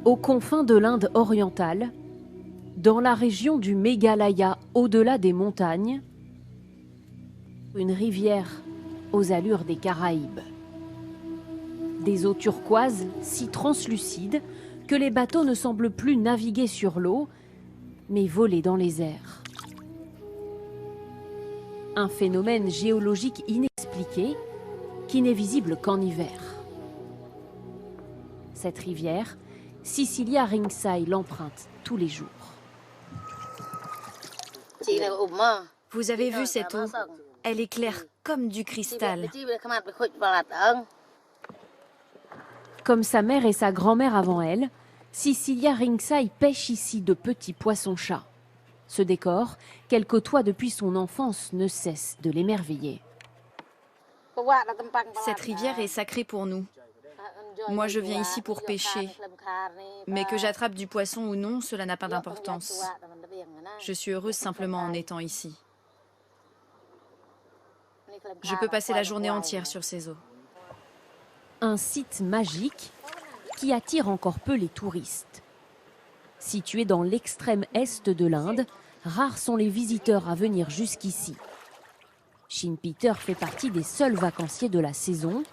Aux confins de l'Inde orientale, dans la région du Meghalaya, au-delà des montagnes, une rivière aux allures des Caraïbes. Des eaux turquoises si translucides que les bateaux ne semblent plus naviguer sur l'eau, mais voler dans les airs. Un phénomène géologique inexpliqué qui n'est visible qu'en hiver. Cette rivière, Cecilia Ringsay l'emprunte tous les jours. Vous avez vu cette eau? Elle est claire comme du cristal. Comme sa mère et sa grand-mère avant elle, Cecilia Ringsay pêche ici de petits poissons-chats. Ce décor, qu'elle côtoie depuis son enfance, ne cesse de l'émerveiller. Cette rivière est sacrée pour nous. Moi, je viens ici pour pêcher. Mais que j'attrape du poisson ou non, cela n'a pas d'importance. Je suis heureuse simplement en étant ici. Je peux passer la journée entière sur ces eaux. Un site magique qui attire encore peu les touristes. Situé dans l'extrême est de l'Inde, rares sont les visiteurs à venir jusqu'ici. Shin Peter fait partie des seuls vacanciers de la saison.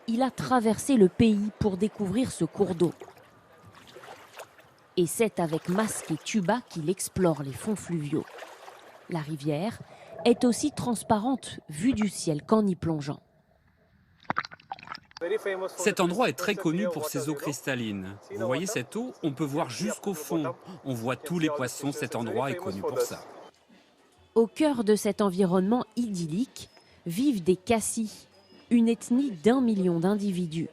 Il a traversé le pays pour découvrir ce cours d'eau. Et c'est avec masque et tuba qu'il explore les fonds fluviaux. La rivière est aussi transparente vue du ciel qu'en y plongeant. Cet endroit est très connu pour ses eaux cristallines. Vous voyez cette eau? On peut voir jusqu'au fond. On voit tous les poissons. Cet endroit est connu pour ça. Au cœur de cet environnement idyllique vivent des Khasi, une ethnie d'1 million d'individus.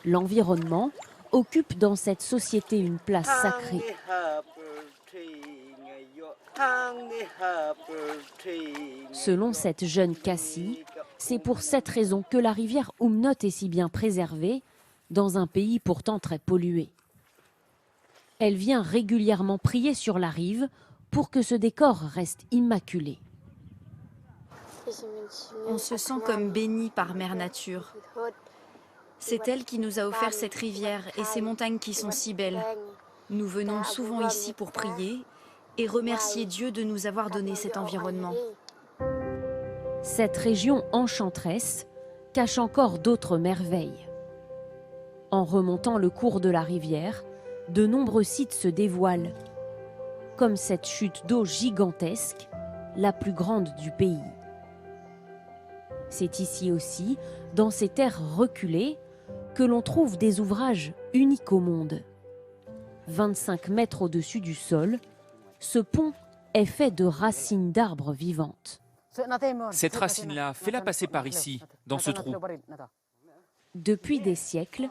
L'environnement occupe dans cette société une place sacrée. Selon cette jeune Khasi, c'est pour cette raison que la rivière Umnot est si bien préservée dans un pays pourtant très pollué. Elle vient régulièrement prier sur la rive pour que ce décor reste immaculé. On se sent comme béni par Mère Nature. C'est elle qui nous a offert cette rivière et ces montagnes qui sont si belles. Nous venons souvent ici pour prier et remercier Dieu de nous avoir donné cet environnement. Cette région enchanteresse cache encore d'autres merveilles. En remontant le cours de la rivière, de nombreux sites se dévoilent, comme cette chute d'eau gigantesque, la plus grande du pays. C'est ici aussi, dans ces terres reculées, que l'on trouve des ouvrages uniques au monde. 25 mètres au-dessus du sol, ce pont est fait de racines d'arbres vivantes. Cette racine-là, fais-la passer par ici, dans ce trou. Depuis des siècles,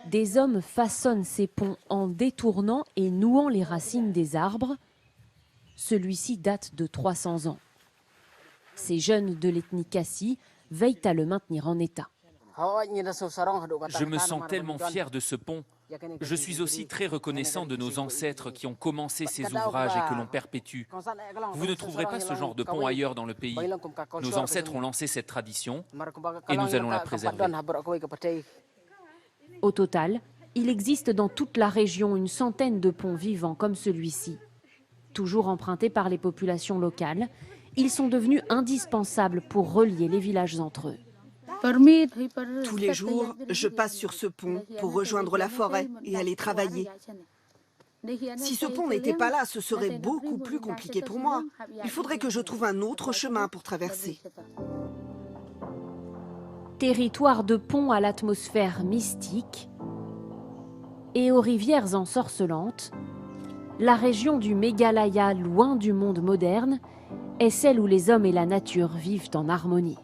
des hommes façonnent ces ponts en détournant et nouant les racines des arbres. Celui-ci date de 300 ans. Ces jeunes de l'ethnie Khasi veillent à le maintenir en état. Je me sens tellement fier de ce pont. Je suis aussi très reconnaissant de nos ancêtres qui ont commencé ces ouvrages et que l'on perpétue. Vous ne trouverez pas ce genre de pont ailleurs dans le pays. Nos ancêtres ont lancé cette tradition et nous allons la préserver. Au total, il existe dans toute la région une centaine de ponts vivants comme celui-ci. Toujours empruntés par les populations locales, ils sont devenus indispensables pour relier les villages entre eux. Tous les jours, je passe sur ce pont pour rejoindre la forêt et aller travailler. Si ce pont n'était pas là, ce serait beaucoup plus compliqué pour moi. Il faudrait que je trouve un autre chemin pour traverser. Territoire de ponts à l'atmosphère mystique et aux rivières ensorcelantes, la région du Meghalaya, loin du monde moderne, est celle où les hommes et la nature vivent en harmonie.